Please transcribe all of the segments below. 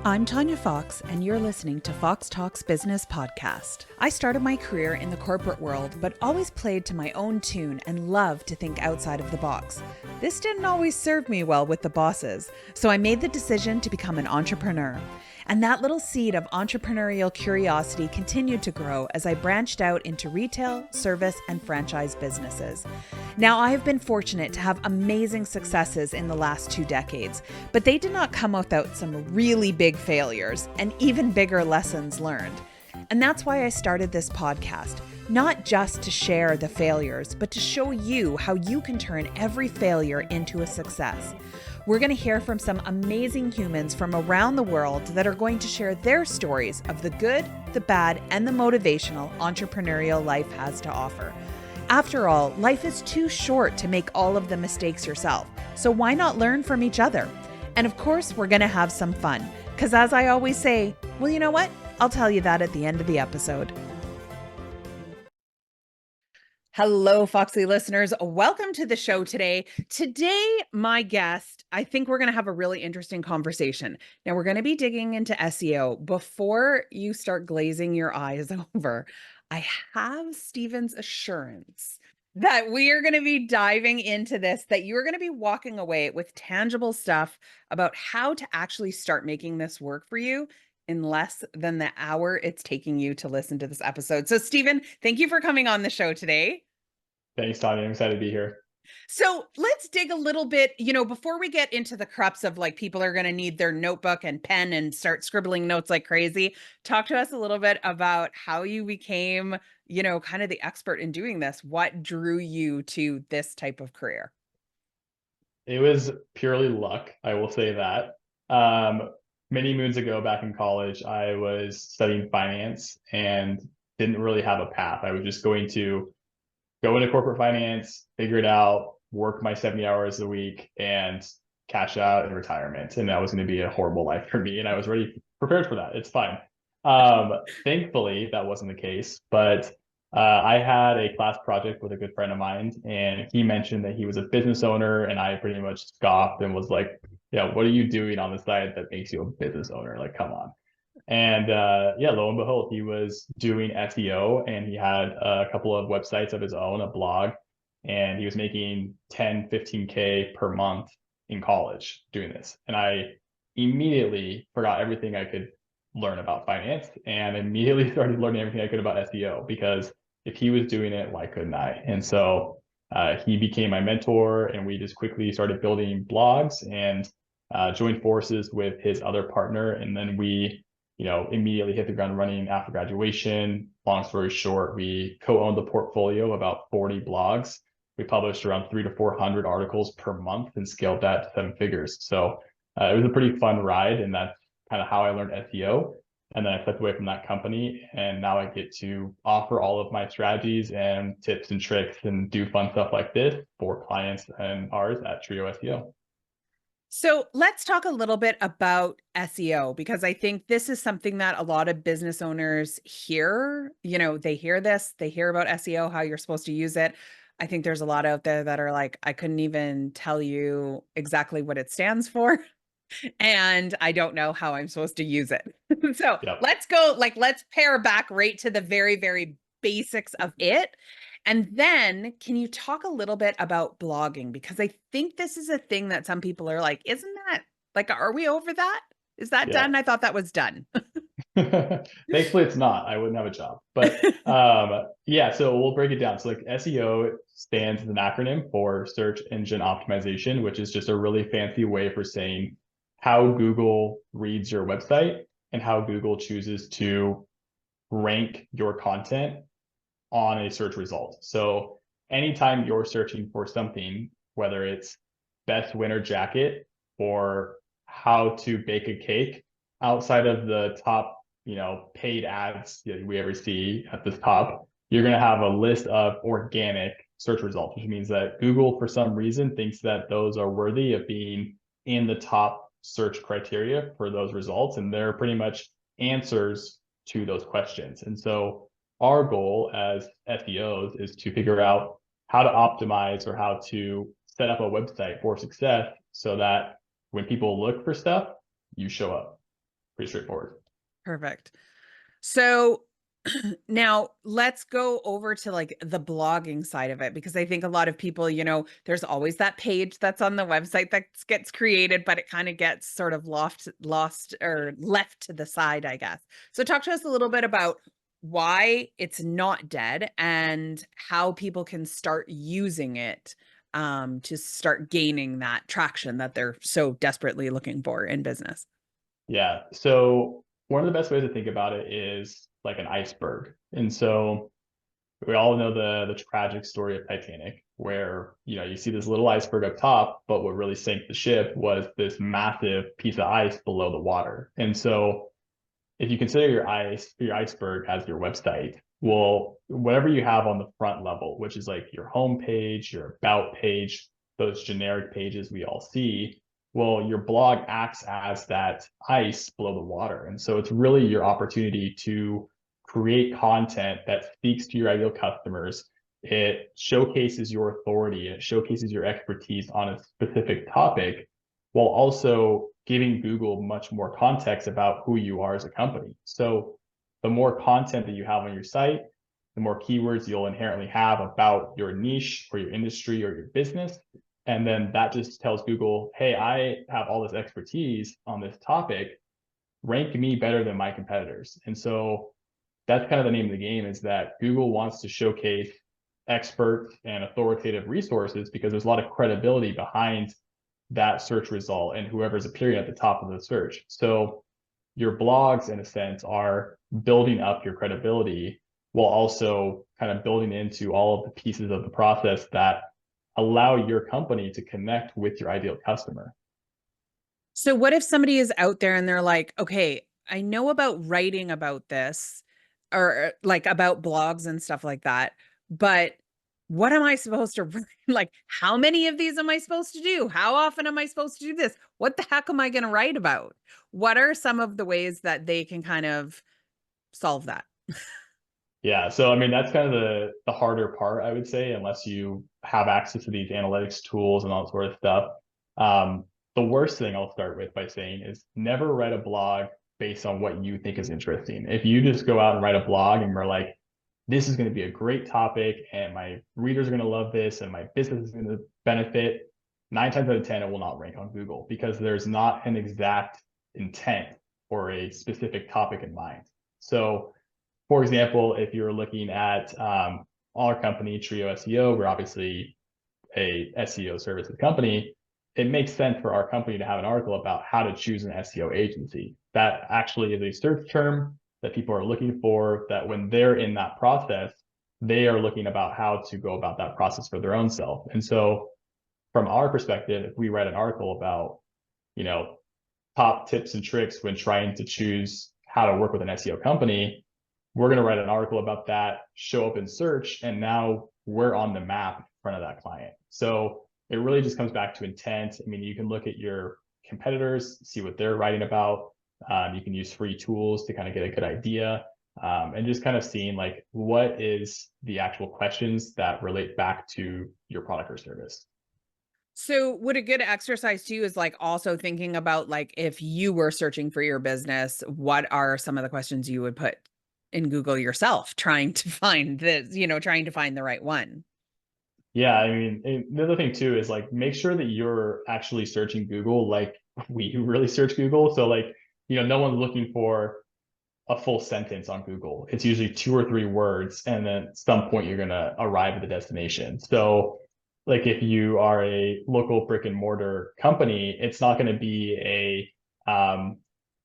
I'm Tanya Fox, and you're listening to Fox Talks Business Podcast. I started my career in the corporate world, but always played to my own tune and loved to think outside of the box. This didn't always serve me well with the bosses, so I made the decision to become an entrepreneur. And that little seed of entrepreneurial curiosity continued to grow as I branched out into retail, service, and franchise businesses. Now, I have been fortunate to have amazing successes in the last 2 decades, but they did not come without some really big failures and even bigger lessons learned. And that's why I started this podcast, not just to share the failures, but to show you how you can turn every failure into a success. We're going to hear from some amazing humans from around the world that are going to share their stories of the good, the bad, and the motivational entrepreneurial life has to offer. After all, life is too short to make all of the mistakes yourself, so why not learn from each other? And of course, we're going to have some fun, because as I always say, well, you know what? I'll tell you that at the end of the episode. Hello, Foxy listeners. Welcome to the show today. Today, my guest, I think we're going to have a really interesting conversation. Now, we're going to be digging into SEO. Before you start glazing your eyes over, I have Steven's assurance that we are going to be diving into this, that you're going to be walking away with tangible stuff about how to actually start making this work for you in less than the hour it's taking you to listen to this episode. So, Steven, thank you for coming on the show today. Thanks, Tanya. I'm excited to be here. So let's dig a little bit, before we get into the crux of like people are going to need their notebook and pen and start scribbling notes like crazy. Talk to us a little bit about how you became, kind of the expert in doing this. What drew you to this type of career? It was purely luck, I will say that. Many moons ago, back in college, I was studying finance and didn't really have a path. I was just going to go into corporate finance, figure it out, work my 70 hours a week, and cash out in retirement. And that was going to be a horrible life for me. And I was already prepared for that. It's fine. Thankfully, that wasn't the case. But I had a class project with a good friend of mine, and he mentioned that he was a business owner. And I pretty much scoffed and was like, yeah, what are you doing on the side that makes you a business owner? Like, come on. And yeah, lo and behold, he was doing SEO and he had a couple of websites of his own, a blog, and he was making 10, 15K per month in college doing this. And I immediately forgot everything I could learn about finance and immediately started learning everything I could about SEO, because if he was doing it, why couldn't I? And so he became my mentor, and we just quickly started building blogs and joined forces with his other partner. And then we immediately hit the ground running after graduation. Long story short, we co-owned the portfolio, about 40 blogs. We published around 300 to 400 articles per month and scaled that to 7 figures. So it was a pretty fun ride, and that's kind of how I learned SEO. And then I stepped away from that company, and now I get to offer all of my strategies and tips and tricks and do fun stuff like this for clients and ours at TrioSEO. So let's talk a little bit about SEO, because I think this is something that a lot of business owners hear. They hear this, they hear about SEO, how you're supposed to use it. I think there's a lot out there that are like, I couldn't even tell you exactly what it stands for. And I don't know how I'm supposed to use it. So Yep. let's pare back right to the very, very basics of it. And then can you talk a little bit about blogging? Because I think this is a thing that some people are like, isn't that like, are we over that? Is that Yeah. done? I thought that was done. Thankfully, it's not. I wouldn't have a job. But yeah, so we'll break it down. So like SEO stands as an acronym for search engine optimization, which is just a really fancy way for saying how Google reads your website and how Google chooses to rank your content on a search result. So anytime you're searching for something, whether it's best winter jacket or how to bake a cake, outside of the top, paid ads that we ever see at the top, you're going to have a list of organic search results, which means that Google, for some reason, thinks that those are worthy of being in the top search criteria for those results. And they're pretty much answers to those questions. And so our goal as SEOs is to figure out how to optimize or how to set up a website for success so that when people look for stuff, you show up. pretty straightforward. Perfect. So now let's go over to like the blogging side of it, because I think a lot of people, there's always that page that's on the website that gets created, but it kind of gets sort of lost or left to the side, I guess. So talk to us a little bit about why it's not dead and how people can start using it to start gaining that traction that they're so desperately looking for in business. Yeah. So one of the best ways to think about it is like an iceberg. And so we all know the tragic story of Titanic, where you see this little iceberg up top, but what really sank the ship was this massive piece of ice below the water. And so if you consider your iceberg as your website, well, whatever you have on the front level, which is like your home page, your about page, those generic pages we all see, well, your blog acts as that ice below the water. And so it's really your opportunity to create content that speaks to your ideal customers. It showcases your authority, it showcases your expertise on a specific topic, while also giving Google much more context about who you are as a company. So the more content that you have on your site, the more keywords you'll inherently have about your niche or your industry or your business. And then that just tells Google, hey, I have all this expertise on this topic, rank me better than my competitors. And so that's kind of the name of the game, is that Google wants to showcase experts and authoritative resources because there's a lot of credibility behind that search result and whoever's appearing at the top of the search. So your blogs, in a sense, are building up your credibility while also kind of building into all of the pieces of the process that allow your company to connect with your ideal customer. So what if somebody is out there and they're like, okay, I know about writing about this or like about blogs and stuff like that, but what am I supposed to like, how many of these am I supposed to do? How often am I supposed to do this? What the heck am I going to write about? What are some of the ways that they can kind of solve that? Yeah, so I mean that's kind of the harder part, I would say, unless you have access to these analytics tools and all that sort of stuff. The worst thing I'll start with by saying is never write a blog based on what you think is interesting. If you just go out and write a blog and we're like, this is going to be a great topic and my readers are going to love this and my business is going to benefit, 9 times out of 10, it will not rank on Google because there's not an exact intent or a specific topic in mind. So for example, if you're looking at our company, TrioSEO, we're obviously a SEO services company. It makes sense for our company to have an article about how to choose an SEO agency. That actually is a search term that people are looking for, that when they're in that process, they are looking about how to go about that process for their own self. And so from our perspective, if we write an article about, you know, top tips and tricks when trying to choose how to work with an SEO company, we're going to write an article about that, show up in search, and now we're on the map in front of that client. So it really just comes back to intent. I mean, you can look at your competitors, see what they're writing about. You can use free tools to kind of get a good idea, and just kind of seeing like what is the actual questions that relate back to your product or service. So would a good exercise too is like also thinking about like if you were searching for your business, what are some of the questions you would put in Google yourself, trying to find trying to find the right one. Yeah, I mean, the other thing too is like make sure that you're actually searching Google like we really search Google. So like, no one's looking for a full sentence on Google. It's usually 2 or 3 words, and then at some point you're gonna arrive at the destination. So like if you are a local brick and mortar company, it's not gonna be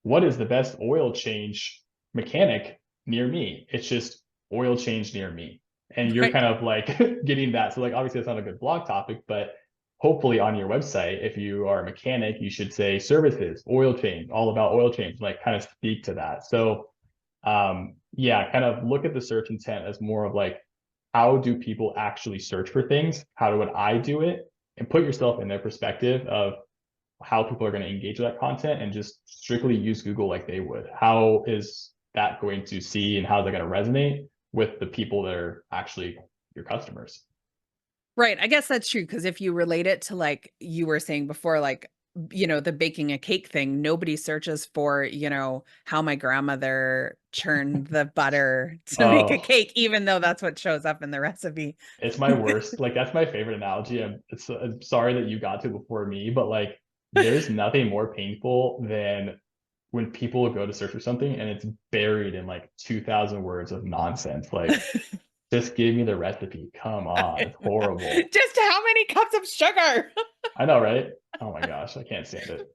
what is the best oil change mechanic near me? It's just oil change near me. And you're Right. kind of like getting that. So like obviously it's not a good blog topic, but hopefully on your website, if you are a mechanic, you should say services, oil change, all about oil change, like kind of speak to that. So yeah, kind of look at the search intent as more of like, how do people actually search for things? How would I do it? And put yourself in their perspective of how people are going to engage with that content and just strictly use Google like they would. How is that going to see and how is that going to resonate with the people that are actually your customers? Right. I guess that's true. Because if you relate it to like you were saying before, like the baking a cake thing, nobody searches for, how my grandmother churned the butter to make a Oh, cake, even though that's what shows up in the recipe. it's my worst. Like that's my favorite analogy. I'm sorry that you got to before me, but like there's nothing more painful than when people go to search for something and it's buried in like 2,000 words of nonsense. Like just give me the recipe. Come on, it's horrible. Just how many cups of sugar? I know, right? Oh my gosh, I can't stand it.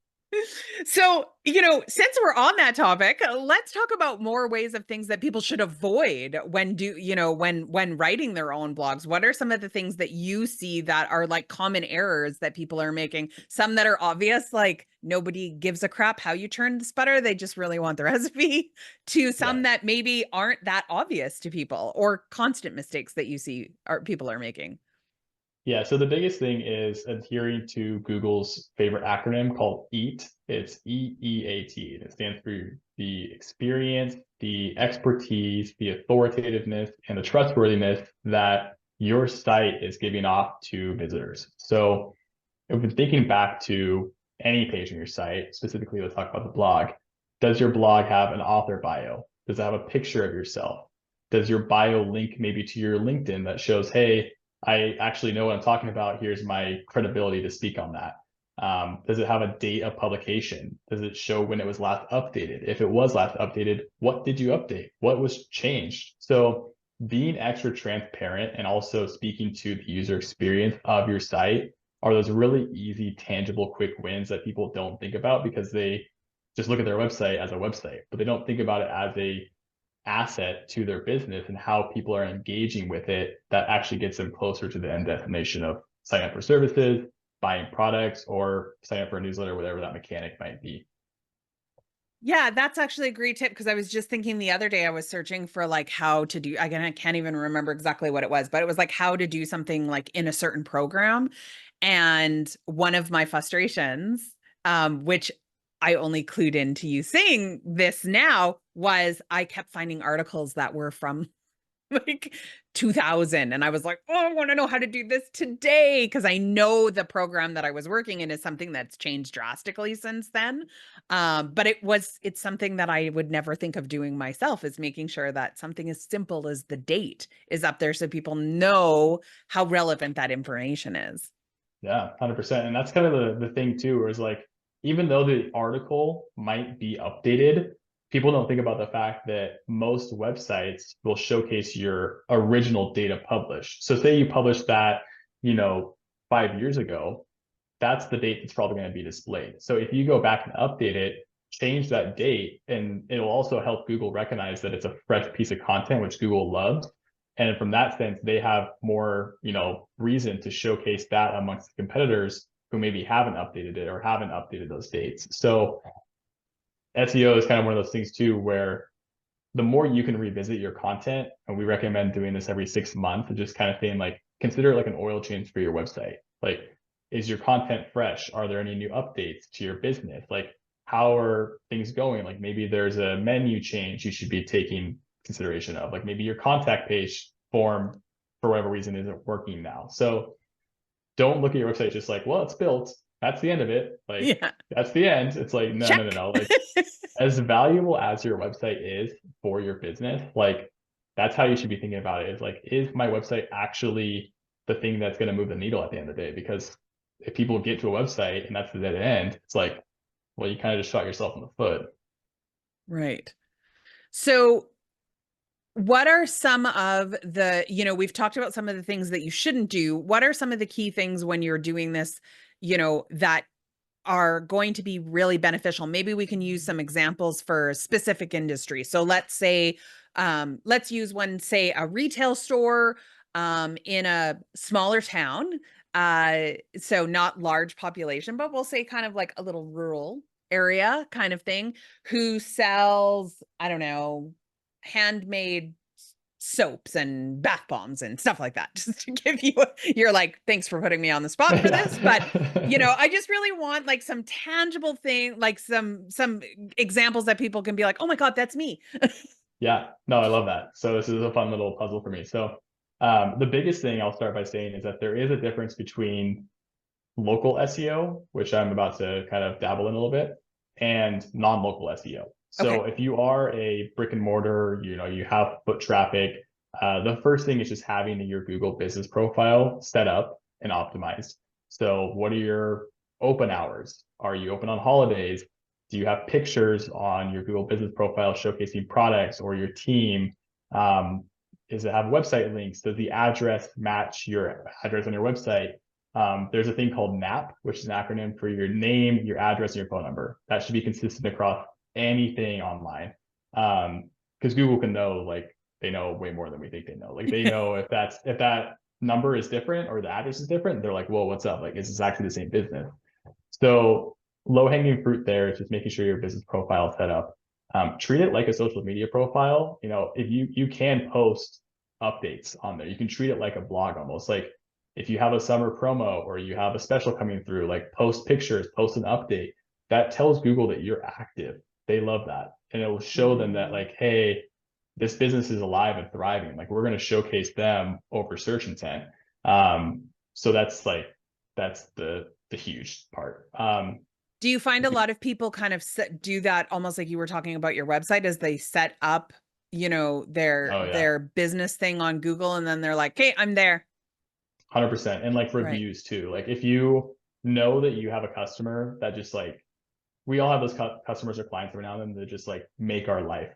So, since we're on that topic, let's talk about more ways of things that people should avoid when writing their own blogs. What are some of the things that you see that are like common errors that people are making? Some that are obvious, like nobody gives a crap how you churn this butter, they just really want the recipe, to Yeah. some that maybe aren't that obvious to people, or constant mistakes that you see people are making. Yeah, so the biggest thing is adhering to Google's favorite acronym called EAT. It's EEAT. And it stands for the experience, the expertise, the authoritativeness, and the trustworthiness that your site is giving off to visitors. So if we're thinking back to any page on your site, specifically, let's talk about the blog. Does your blog have an author bio? Does it have a picture of yourself? Does your bio link maybe to your LinkedIn that shows, hey, I actually know what I'm talking about. Here's my credibility to speak on that. Does it have a date of publication? Does it show when it was last updated? If it was last updated, what did you update? What was changed? So being extra transparent and also speaking to the user experience of your site are those really easy, tangible, quick wins that people don't think about because they just look at their website as a website, but they don't think about it as a asset to their business and how people are engaging with it that actually gets them closer to the end destination of signing up for services, buying products, or signing up for a newsletter, whatever that mechanic might be. Yeah, that's actually a great tip, because I was just thinking the other day I was searching for like how to do, again, I can't even remember exactly what it was, but it was like how to do something like in a certain program. And one of my frustrations, which I only clued into you saying this now, was I kept finding articles that were from like 2000, and I was like, oh, I want to know how to do this today, because I know the program that I was working in is something that's changed drastically since then. But it's something that I would never think of doing myself, is making sure that something as simple as the date is up there so people know how relevant that information is. Yeah, 100%. And that's kind of the thing too, where it's like, even though the article might be updated, people don't think about the fact that most websites will showcase your original data published. So say you published that, you know, 5 years ago, that's the date that's probably going to be displayed. So if you go back and update it, change that date, and it'll also help Google recognize that it's a fresh piece of content, which Google loves. And from that sense, they have more, reason to showcase that amongst the competitors who maybe haven't updated it or haven't updated those dates. So SEO is kind of one of those things too, where the more you can revisit your content, and we recommend doing this every 6 months, and just kind of saying like, consider it like an oil change for your website. Like, is your content fresh? Are there any new updates to your business? Like, how are things going? Like maybe there's a menu change you should be taking consideration of. Like maybe your contact page form for whatever reason isn't working now. So don't look at your website just like, well, it's built. That's the end of it. Like Yeah. that's the end. It's like, no, no, no, Check. no. Like as valuable as your website is for your business, like that's how you should be thinking about it. Is like, is my website actually the thing that's going to move the needle at the end of the day? Because if people get to a website and that's the dead end, it's like, well, you kind of just shot yourself in the foot. Right. So what are some of we've talked about some of the things that you shouldn't do. What are some of the key things when you're doing this, that are going to be really beneficial? Maybe we can use some examples for specific industries. So let's use one, say a retail store, in a smaller town. So not large population, but we'll say kind of like a little rural area kind of thing, who sells, I don't know, handmade soaps and bath bombs and stuff like that. Just to give you, you're like, thanks for putting me on the spot for this, but Yeah. I just really want like some tangible thing, like some examples that people can be like, oh my God, that's me. Yeah, no, I love that. So this is a fun little puzzle for me. So the biggest thing I'll start by saying is that there is a difference between local SEO, which I'm about to kind of dabble in a little bit, and non-local SEO. Okay. So if you are a brick and mortar, you have foot traffic, the first thing is just having your Google business profile set up and optimized. So what are your open hours? Are you open on holidays? Do you have pictures on your Google business profile showcasing products or your team? Does it have website links? Does the address match your address on your website? There's a thing called NAP, which is an acronym for your name, your address, and your phone number. That should be consistent across anything online. Because Google can know, like, they know way more than we think they know. Like, they know if that number is different or the address is different, they're like, whoa, what's up? Like, is this actually the same business? So low hanging fruit there is just making sure your business profile is set up. Treat it like a social media profile. If you can post updates on there, you can treat it like a blog almost. Like if you have a summer promo or you have a special coming through, like post pictures, post an update. That tells Google that you're active. They love that. And it will show them that, like, hey, this business is alive and thriving. Like, we're going to showcase them over search intent. So that's the huge part. Do you find a lot of people kind of do that almost like you were talking about your website, as they set up, their Oh yeah, their business thing on Google, and then they're like, "Hey, I'm there." 100%. And like Right. reviews too. Like if you know that you have a customer that just like, we all have those customers or clients every now and then that just like make our life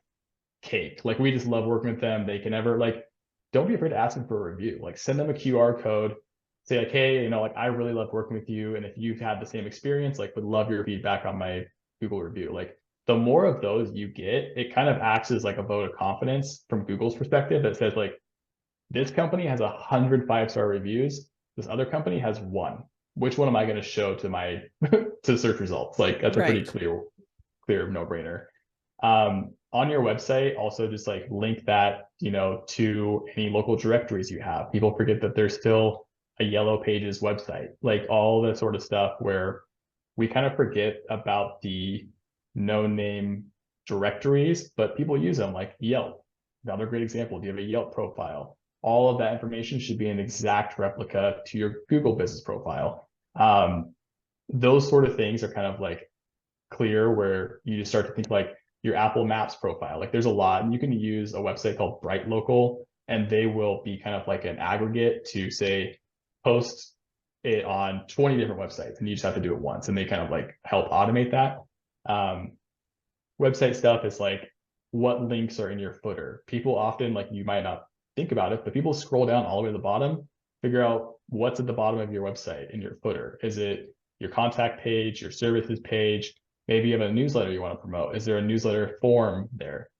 cake. Like we just love working with them. They can never like, don't be afraid to ask them for a review. Like send them a QR code, say like, hey, like I really love working with you. And if you've had the same experience, like would love your feedback on my Google review. Like the more of those you get, it kind of acts as like a vote of confidence from Google's perspective that says like, this company has 100 5-star reviews. This other company has one. Which one am I going to show to my to search results? Like that's a pretty Right. clear no-brainer. On your website, also just like link that, to any local directories you have. People forget that there's still a Yellow Pages website, like all that sort of stuff where we kind of forget about the no-name directories, but people use them, like Yelp. Another great example. Do you have a Yelp profile? All of that information should be an exact replica to your Google business profile. Those sort of things are kind of like clear where you just start to think like your Apple Maps profile. Like there's a lot, and you can use a website called Bright Local, and they will be kind of like an aggregate to say post it on 20 different websites, and you just have to do it once, and they kind of like help automate that. Um, Website stuff is like what links are in your footer. People often, like, you might not think about it, but people scroll down all the way to the bottom, figure out what's at the bottom of your website in your footer. Is it your contact page, your services page? Maybe you have a newsletter you want to promote. Is there a newsletter form there?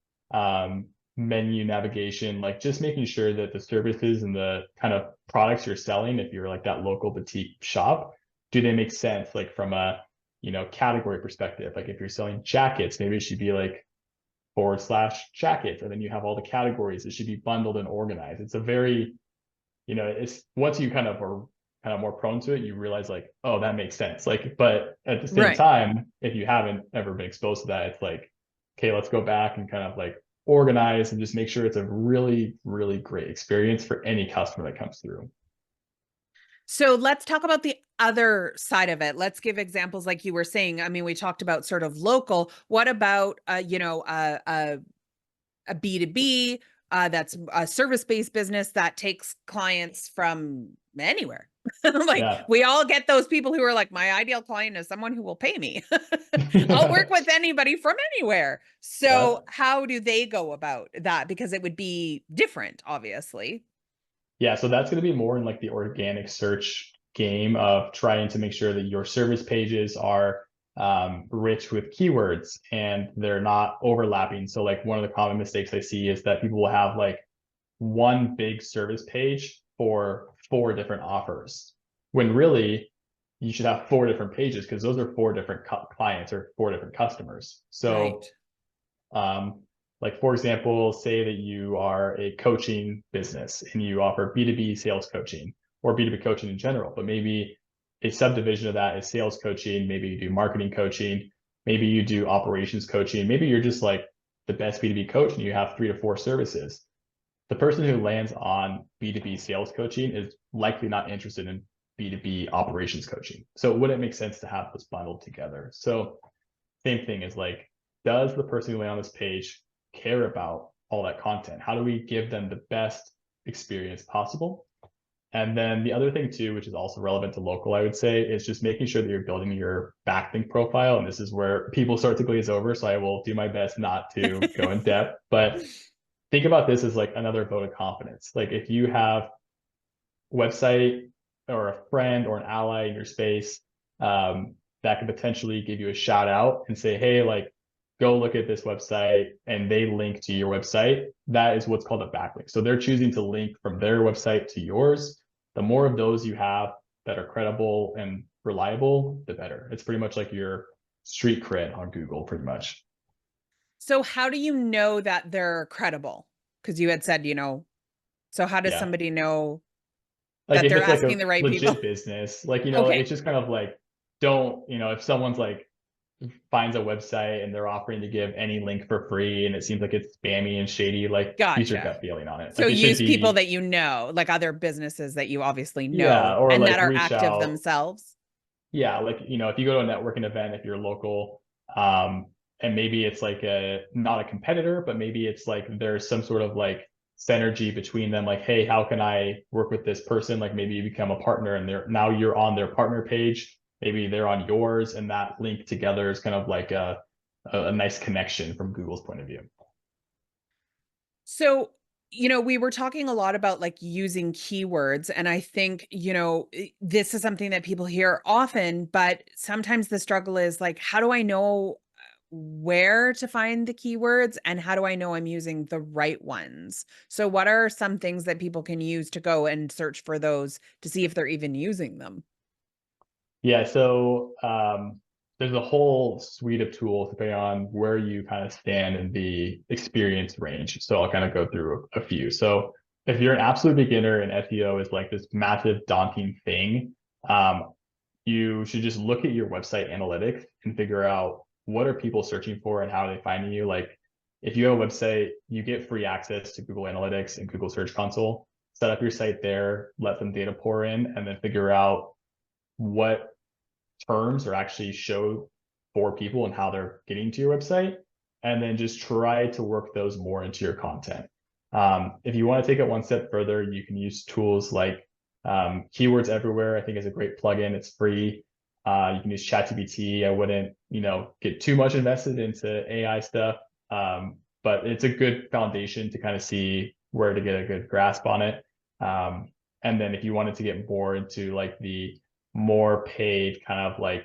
Menu navigation, like just making sure that the services and the kind of products you're selling, if you're like that local boutique shop, do they make sense? Like from a category perspective. Like if you're selling jackets, maybe it should be like / jackets, and then you have all the categories. It should be bundled and organized. It's a very, it's once you kind of are kind of more prone to it, you realize like, oh, that makes sense. Like, but at the same Right. time, if you haven't ever been exposed to that, it's like, okay, let's go back and kind of like organize and just make sure it's a really, really great experience for any customer that comes through. So let's talk about the other side of it. Let's give examples like you were saying. I mean, we talked about sort of local. What about a B2B, that's a service-based business that takes clients from anywhere? Like Yeah. we all get those people who are like, my ideal client is someone who will pay me. I'll work with anybody from anywhere. Yeah. So how do they go about that? Because it would be different, obviously. Yeah, so that's going to be more in like the organic search game of trying to make sure that your service pages are rich with keywords and they're not overlapping. So like one of the common mistakes I see is that people will have like one big service page for 4 different offers, when really you should have 4 different pages because those are 4 different clients or 4 different customers. Right. So like for example, say that you are a coaching business and you offer B2B sales coaching or B2B coaching in general, but maybe a subdivision of that is sales coaching. Maybe you do marketing coaching. Maybe you do operations coaching. Maybe you're just like the best B2B coach and you have 3 to 4 services. The person who lands on B2B sales coaching is likely not interested in B2B operations coaching. So it wouldn't make sense to have those bundled together. So same thing is like, does the person going on this page care about all that content? How do we give them the best experience possible? And then the other thing too, which is also relevant to local, I would say, is just making sure that you're building your backlink profile. And this is where people start to glaze over. So I will do my best not to go in depth, but think about this as like another vote of confidence. Like if you have a website or a friend or an ally in your space, that could potentially give you a shout out and say, hey, like, go look at this website, and they link to your website. That is what's called a backlink. So they're choosing to link from their website to yours. The more of those you have that are credible and reliable, the better. It's pretty much like your street cred on Google, pretty much. So how do you know that they're credible? Because you had said, so how does Yeah. somebody know Like that if they're it's like a asking the right people? legit business, like, Okay, it's just kind of like, don't, if someone's like finds a website and they're offering to give any link for free and it seems like it's spammy and shady, like use your gotcha. gut feeling on it. So Like it should use people be, that like other businesses that you obviously yeah, know or and like that are reach active out. themselves. Yeah, like, if you go to a networking event, if you're local, um, and maybe it's like not a competitor, but maybe it's like there's some sort of like synergy between them. Like, hey, how can I work with this person? Like maybe you become a partner and now you're on their partner page. Maybe they're on yours, and that link together is kind of like a nice connection from Google's point of view. So, we were talking a lot about like using keywords, and I think, this is something that people hear often, but sometimes the struggle is like, how do I know where to find the keywords and how do I know I'm using the right ones? So, what are some things that people can use to go and search for those to see if they're even using them? Yeah, so there's a whole suite of tools depending on where you kind of stand in the experience range. So I'll kind of go through a few. So if you're an absolute beginner and SEO is like this massive daunting thing, um, you should just look at your website analytics and figure out what are people searching for and how are they finding you. Like if you have a website, you get free access to Google Analytics and Google Search Console. Set up your site there, let some data pour in, and then figure out what terms are actually showed for people and how they're getting to your website, and then just try to work those more into your content. If you want to take it one step further, you can use tools like Keywords Everywhere. I think is a great plugin. It's free. You can use ChatGPT. I wouldn't, get too much invested into AI stuff, but it's a good foundation to kind of see where to get a good grasp on it. And then if you wanted to get more into like the more paid kind of like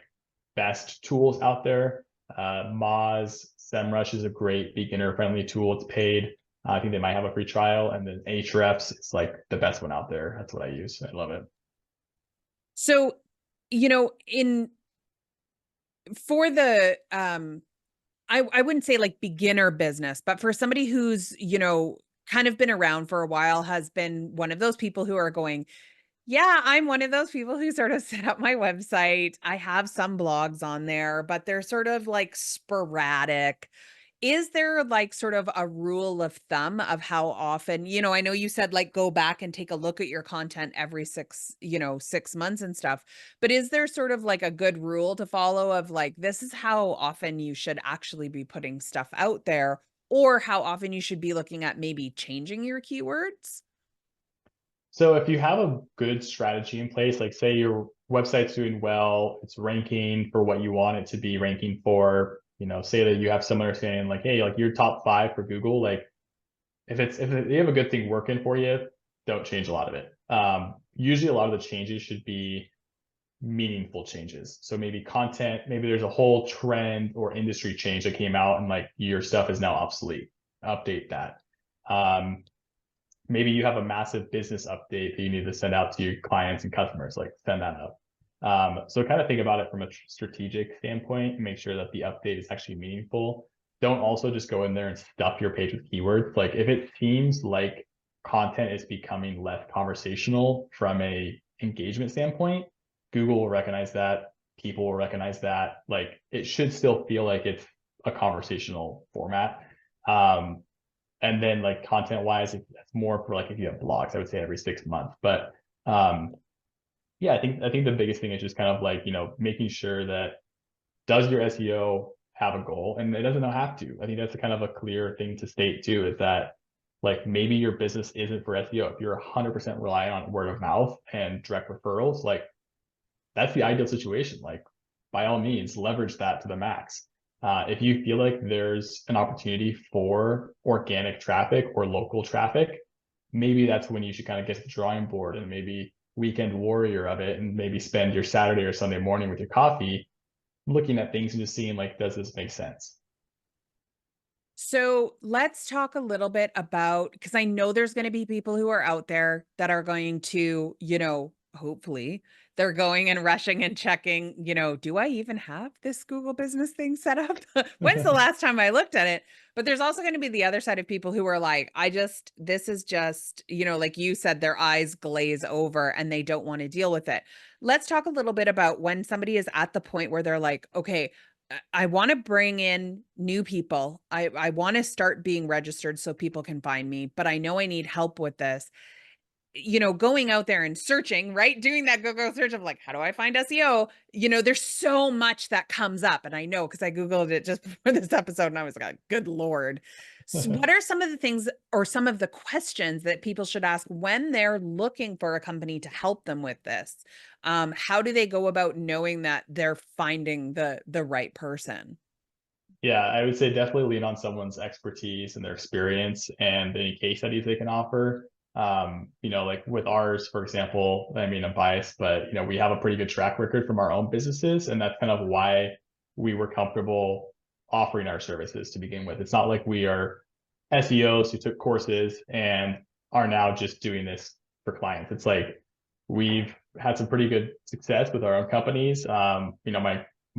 best tools out there. Moz, SEMrush is a great beginner friendly tool. It's paid. I think they might have a free trial. And then Ahrefs, it's like the best one out there. That's what I use. I love it. So, in for the I wouldn't say like beginner business, but for somebody who's, kind of been around for a while, has been one of those people who are going, yeah, I'm one of those people who sort of set up my website. I have some blogs on there, but they're sort of like sporadic. Is there like sort of a rule of thumb of how often, I know you said like go back and take a look at your content every 6 months and stuff, but is there sort of like a good rule to follow of like, this is how often you should actually be putting stuff out there, or how often you should be looking at maybe changing your keywords? So if you have a good strategy in place, like say your website's doing well, it's ranking for what you want it to be ranking for, say that you have some understanding like, hey, like you're top 5 for Google, like if you have a good thing working for you, don't change a lot of it. Usually a lot of the changes should be meaningful changes. So maybe content, maybe there's a whole trend or industry change that came out and like your stuff is now obsolete. Update that. Maybe you have a massive business update that you need to send out to your clients and customers, like send that up. So kind of think about it from a strategic standpoint and make sure that the update is actually meaningful. Don't also just go in there and stuff your page with keywords. Like if it seems like content is becoming less conversational from a engagement standpoint, Google will recognize that. People will recognize that. Like it should still feel like it's a conversational format. And then like content wise, it's more for like if you have blogs, I would say every 6 months. But Yeah, I think the biggest thing is just kind of like, making sure that does your SEO have a goal? And it doesn't have to. I think that's a kind of a clear thing to state too, is that like maybe your business isn't for SEO. If you're 100% relying on word of mouth and direct referrals, like that's the ideal situation. Like by all means, leverage that to the max. If you feel like there's an opportunity for organic traffic or local traffic, maybe that's when you should kind of get to the drawing board and maybe weekend warrior of it, and maybe spend your Saturday or Sunday morning with your coffee looking at things and just seeing like, does this make sense? So let's talk a little bit about, because I know there's going to be people who are out there that are going to, hopefully they're going and rushing and checking, do I even have this Google business thing set up? When's the last time I looked at it? But there's also going to be the other side of people who are like, this is just, like you said, their eyes glaze over and they don't want to deal with it. Let's talk a little bit about when somebody is at the point where they're like, okay, I want to bring in new people. I want to start being registered so people can find me, but I know I need help with this. Going out there and searching, right? Doing that Google search of like, how do I find SEO? There's so much that comes up. And I know because I Googled it just before this episode and I was like, good Lord. So what are some of the things or some of the questions that people should ask when they're looking for a company to help them with this? How do they go about knowing that they're finding the right person? Yeah, I would say definitely lean on someone's expertise and their experience and any case studies they can offer. Like with ours, for example, I mean, I'm biased, but we have a pretty good track record from our own businesses, and that's kind of why we were comfortable offering our services to begin with. It's not like we are SEOs who took courses and are now just doing this for clients. It's like we've had some pretty good success with our own companies. My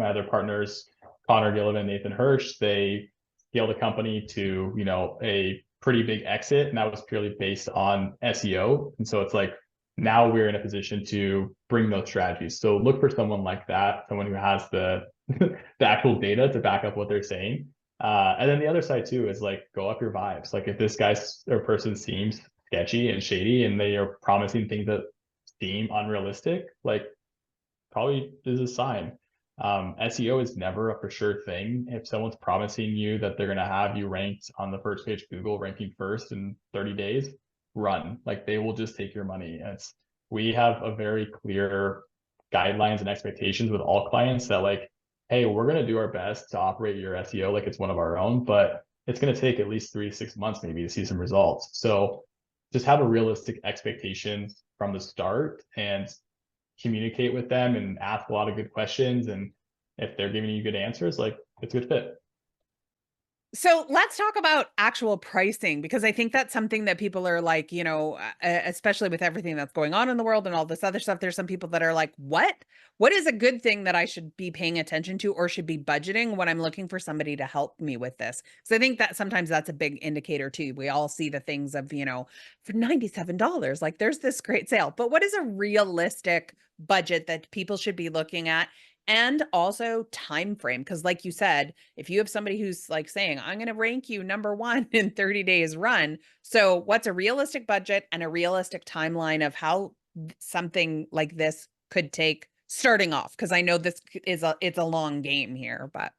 other partners, Connor Gillivan, Nathan Hirsch, they scaled a company to, a pretty big exit, and that was purely based on SEO. And so it's like now we're in a position to bring those strategies. So look for someone like that, someone who has the the actual data to back up what they're saying. And then the other side too is like go up your vibes. Like if this guy or person seems sketchy and shady and they are promising things that seem unrealistic, like probably is a sign. SEO is never a for sure thing. If someone's promising you that they're going to have you ranked on the first page of Google, ranking first in 30 days, run. Like they will just take your money. We have a very clear guidelines and expectations with all clients that like, hey, we're going to do our best to operate your SEO like it's one of our own, but it's going to take at least 3 to 6 months maybe to see some results. So just have a realistic expectation from the start and communicate with them and ask a lot of good questions. And if they're giving you good answers, like it's a good fit. So let's talk about actual pricing, because I think that's something that people are like, especially with everything that's going on in the world and all this other stuff. There's some people that are like, what is a good thing that I should be paying attention to or should be budgeting when I'm looking for somebody to help me with this? Because I think that sometimes that's a big indicator too. We all see the things of, for $97, like there's this great sale, but what is a realistic budget that people should be looking at? And also time frame, because like you said, if you have somebody who's like saying, I'm going to rank you number one in 30 days run. So what's a realistic budget and a realistic timeline of how something like this could take starting off? Because I know it's a long game here, but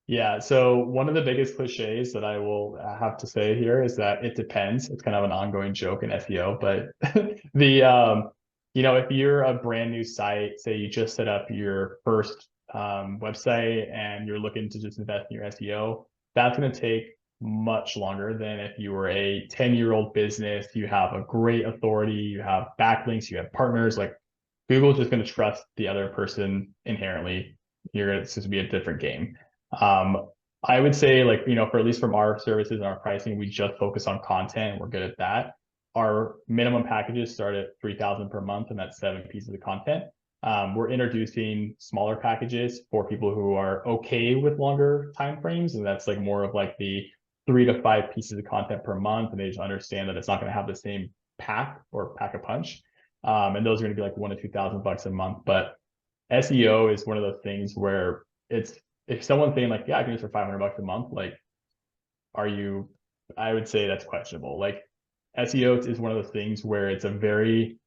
Yeah. So one of the biggest cliches that I will have to say here is that it depends. It's kind of an ongoing joke in SEO, but if you're a brand new site, say you just set up your first website and you're looking to just invest in your SEO, that's going to take much longer than if you were a 10-year-old business. You have a great authority, you have backlinks, you have partners. Like Google's just going to trust the other person inherently. It's just be a different game. Um, I would say like, for at least from our services and our pricing, we just focus on content. We're good at that. Our minimum packages start at 3,000 per month, and that's 7 pieces of content. We're introducing smaller packages for people who are okay with longer timeframes, and that's like more of like the 3 to 5 pieces of content per month, and they just understand that it's not going to have the same pack or pack a punch. And those are going to be like $1,000 to $2,000 a month. But SEO is one of those things where it's if someone's saying like, yeah, I can do this for $500 a month, like, are you? I would say that's questionable. Like SEO is one of those things where it's a very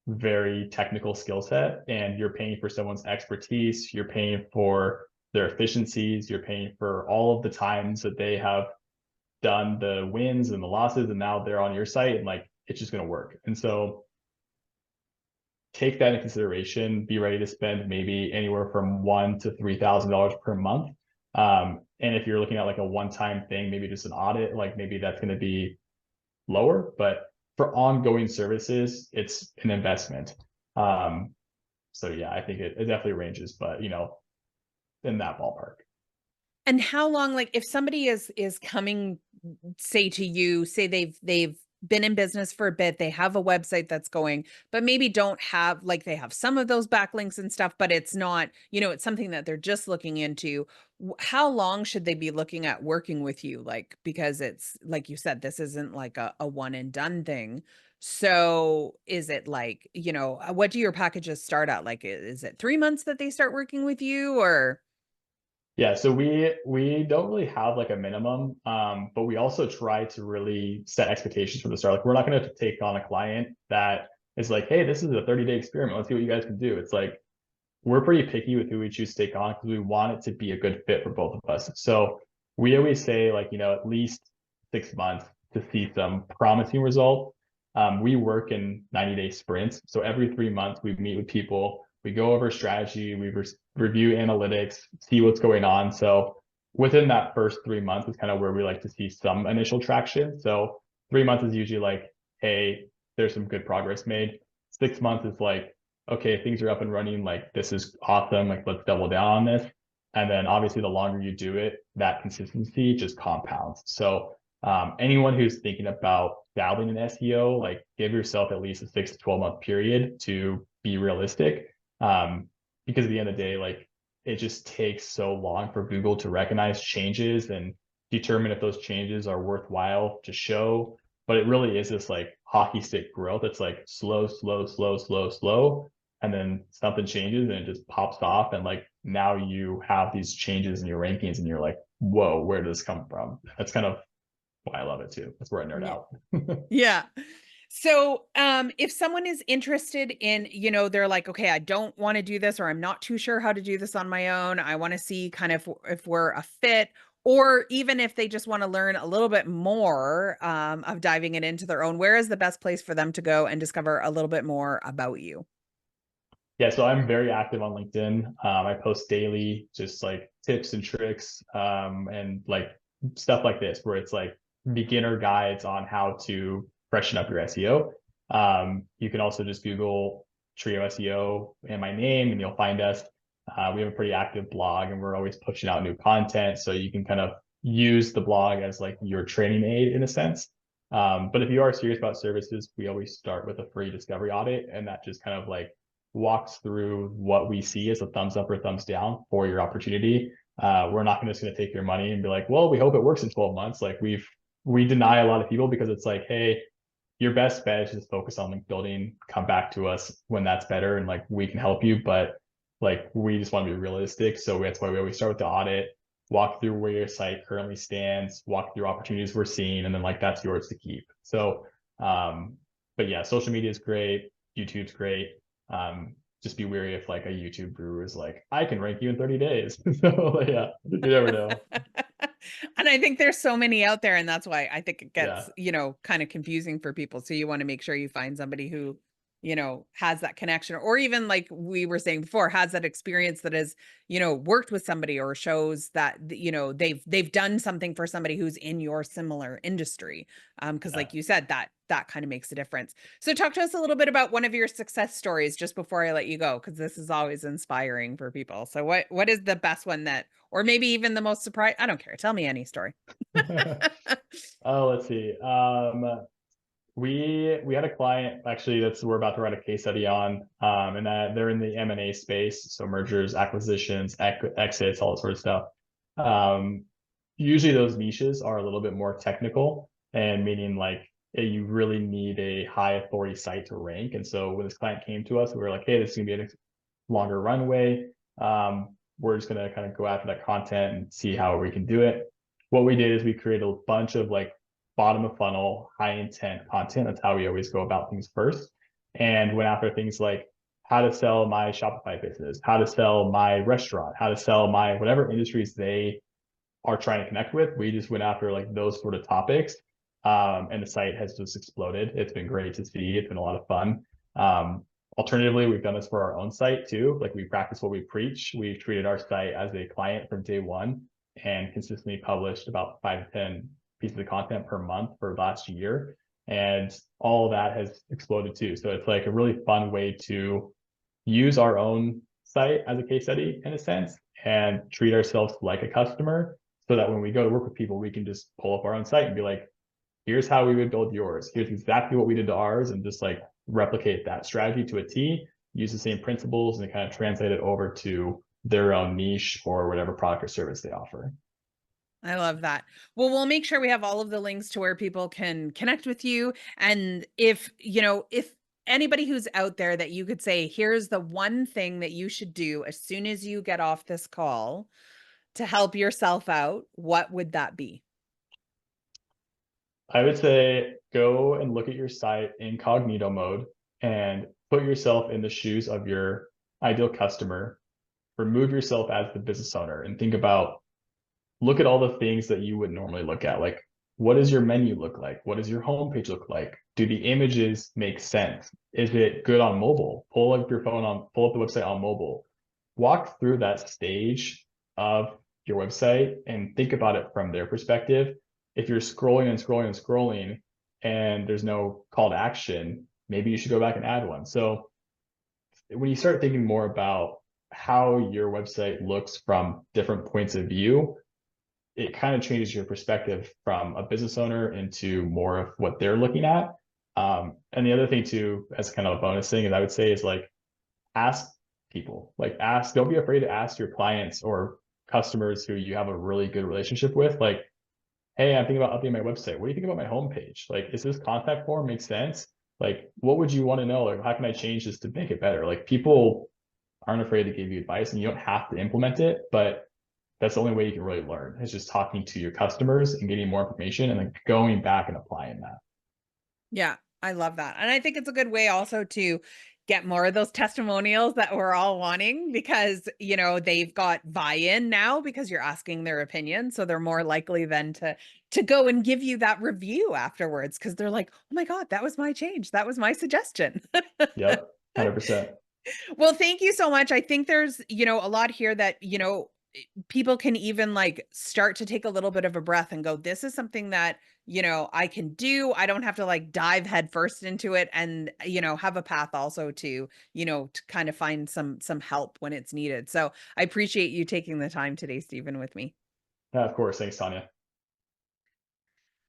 very technical skill set, and you're paying for someone's expertise, you're paying for their efficiencies, you're paying for all of the times that they have done the wins and the losses, and now they're on your site, and like it's just going to work. And so take that into consideration. Be ready to spend maybe anywhere from $1,000 to $3,000 per month. And if you're looking at like a one-time thing, maybe just an audit, like maybe that's going to be lower. But for ongoing services, it's an investment. So yeah, I think it definitely ranges, but you know, in that ballpark. And how long, like if somebody is coming, say to you, say they've been in business for a bit, they have a website that's going, but maybe don't have, like they have some of those backlinks and stuff, but it's not, it's something that they're just looking into. How long should they be looking at working with you? Like, because it's like you said, this isn't like a one and done thing. So is it like, what do your packages start at? Like, is it 3 months that they start working with you, or? Yeah, so we don't really have like a minimum, but we also try to really set expectations from the start. Like we're not going to take on a client that is like, hey, this is a 30-day experiment. Let's see what you guys can do. It's like we're pretty picky with who we choose to take on because we want it to be a good fit for both of us. So we always say like, at least 6 months to see some promising results. We work in 90-day sprints. So every 3 months we meet with people, we go over strategy, we review analytics, see what's going on. So within that first 3 months is kind of where we like to see some initial traction. So 3 months is usually like, hey, there's some good progress made. 6 months is like, okay, things are up and running, like this is awesome, like let's double down on this. And then obviously the longer you do it, that consistency just compounds. So anyone who's thinking about dabbling in SEO, like give yourself at least a 6 to 12 month period to be realistic. Because at the end of the day, like it just takes so long for Google to recognize changes and determine if those changes are worthwhile to show. But it really is this like hockey stick growth. It's like slow, slow, slow, slow, slow. And then something changes and it just pops off. And like now you have these changes in your rankings and you're like, whoa, where does this come from? That's kind of why I love it too. That's where I nerd Yeah. out. Yeah. So, if someone is interested in, they're like, okay, I don't want to do this, or I'm not too sure how to do this on my own. I want to see kind of if we're a fit, or even if they just want to learn a little bit more, of diving it into their own, where is the best place for them to go and discover a little bit more about you? Yeah, so I'm very active on LinkedIn. I post daily, just like tips and tricks, and like stuff like this, where it's like beginner guides on how to freshen up your SEO. You can also just Google TrioSEO and my name, and you'll find us. We have a pretty active blog, and we're always pushing out new content, so you can kind of use the blog as like your training aid in a sense. But if you are serious about services, we always start with a free discovery audit, and that just kind of like walks through what we see as a thumbs up or thumbs down for your opportunity. We're not just going to take your money and be like, well, we hope it works in 12 months. Like we deny a lot of people because it's like, hey, your best bet is just focus on link building, come back to us when that's better. And like, we can help you, but like, we just want to be realistic. So that's why we always start with the audit, walk through where your site currently stands, walk through opportunities we're seeing, and then like, that's yours to keep. So, but yeah, social media is great. YouTube's great. Just be wary if like a YouTube guru is like, I can rank you in 30 days. So yeah, you never know. And I think there's so many out there, and that's why I think it Yeah. gets, kind of confusing for people. So you want to make sure you find somebody who, has that connection, or even like we were saying before, has that experience that has, worked with somebody, or shows that, they've done something for somebody who's in your similar industry. Because Yeah. like you said, that kind of makes a difference. So talk to us a little bit about one of your success stories just before I let you go, because this is always inspiring for people. So what is the best one that, or maybe even the most surprise? I don't care. Tell me any story. Oh, let's see. We had a client actually that's we're about to write a case study on, and that they're in the M&A space, so mergers, acquisitions, exits, all that sort of stuff. Um, Usually those niches are a little bit more technical, and meaning like you really need a high authority site to rank. And so when this client came to us, we were like, hey, this is gonna be a longer runway. We're just gonna kind of go after that content and see how we can do it. What we did is we created a bunch of like bottom of funnel, high intent content. That's how we always go about things first. and went after things like how to sell my Shopify business, how to sell my restaurant, how to sell my whatever industries they are trying to connect with. We just went after like those sort of topics. And the site has just exploded. It's been great to see. It's been a lot of fun. Alternatively, we've done this for our own site too. Like, we practice what we preach. We've treated our site as a client from day one and consistently published about 5 to 10 pieces of content per month for last year. And all of that has exploded too. So it's like a really fun way to use our own site as a case study in a sense and treat ourselves like a customer, so that when we go to work with people, we can just pull up our own site and be like, here's how we would build yours. Here's exactly what we did to ours, and just like replicate that strategy to a T, use the same principles, and kind of translate it over to their own niche or whatever product or service they offer. I love that. Well, we'll make sure we have all of the links to where people can connect with you. And if anybody who's out there that you could say, here's the one thing that you should do as soon as you get off this call to help yourself out, what would that be? I would say go and look at your site incognito mode and put yourself in the shoes of your ideal customer. Remove yourself as the business owner and think about, look at all the things that you would normally look at. Like, what does your menu look like? What does your homepage look like? Do the images make sense? Is it good on mobile? Pull up your phone on, pull up the website on mobile. Walk through that stage of your website and think about it from their perspective. If you're scrolling and scrolling and scrolling and there's no call to action, maybe you should go back and add one. So when you start thinking more about how your website looks from different points of view, it kind of changes your perspective from a business owner into more of what they're looking at. And the other thing too, as kind of a bonus thing, is I would say is like, ask people, like don't be afraid to ask your clients or customers who you have a really good relationship with, like, hey, I'm thinking about updating my website. What do you think about my homepage? Like, is this contact form make sense? Like, what would you want to know? Like, how can I change this to make it better? Like, people aren't afraid to give you advice, and you don't have to implement it, but that's the only way you can really learn, is just talking to your customers and getting more information and then going back and applying that. Yeah, I love that. And I think it's a good way also to get more of those testimonials that we're all wanting, because, they've got buy-in now because you're asking their opinion. So they're more likely then to go and give you that review afterwards, because they're like, oh my God, that was my change. That was my suggestion. Yep, 100%. Well, thank you so much. I think there's, a lot here that, people can even like start to take a little bit of a breath and go, this is something that, I can do. I don't have to like dive headfirst into it, and, have a path also to, to kind of find some help when it's needed. So I appreciate you taking the time today, Stephen, with me. Yeah, of course. Thanks, Tanya.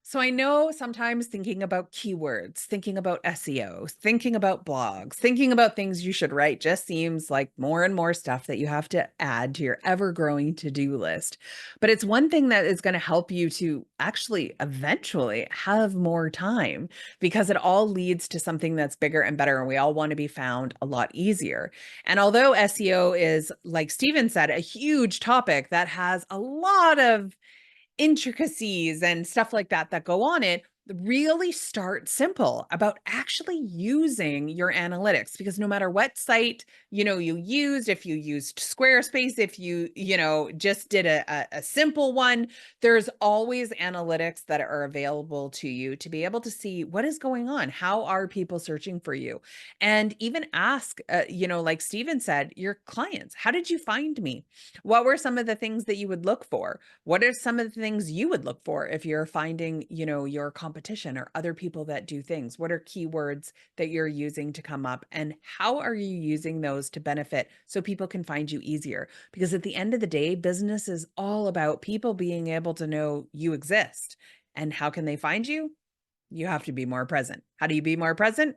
So I know sometimes thinking about keywords, thinking about SEO, thinking about blogs, thinking about things you should write just seems like more and more stuff that you have to add to your ever-growing to-do list. But it's one thing that is going to help you to actually eventually have more time, because it all leads to something that's bigger and better, and we all want to be found a lot easier. And although SEO is, like Steven said, a huge topic that has a lot of intricacies and stuff like that that go on it, really start simple about actually using your analytics, because no matter what site you used, if you used Squarespace, if you just did a simple one, there's always analytics that are available to you to be able to see what is going on, how are people searching for you, and even ask like Steven said, your clients, how did you find me? What were some of the things that you would look for? What are some of the things you would look for if you're finding, your competition or other people that do things? What are keywords that you're using to come up, and how are you using those to benefit so people can find you easier? Because at the end of the day, business is all about people being able to know you exist. And how can they find you? You have to be more present. How do you be more present?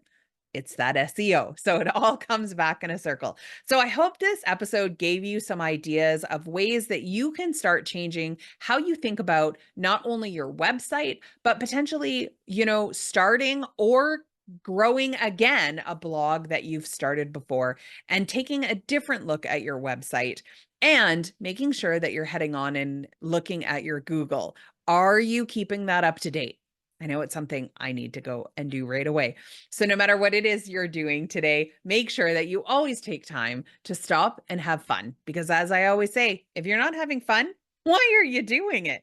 It's that SEO. So it all comes back in a circle. So I hope this episode gave you some ideas of ways that you can start changing how you think about not only your website, but potentially, starting or growing again a blog that you've started before, and taking a different look at your website, and making sure that you're heading on and looking at your Google. Are you keeping that up to date? I know it's something I need to go and do right away. So, no matter what it is you're doing today, make sure that you always take time to stop and have fun. Because, as I always say, if you're not having fun, why are you doing it?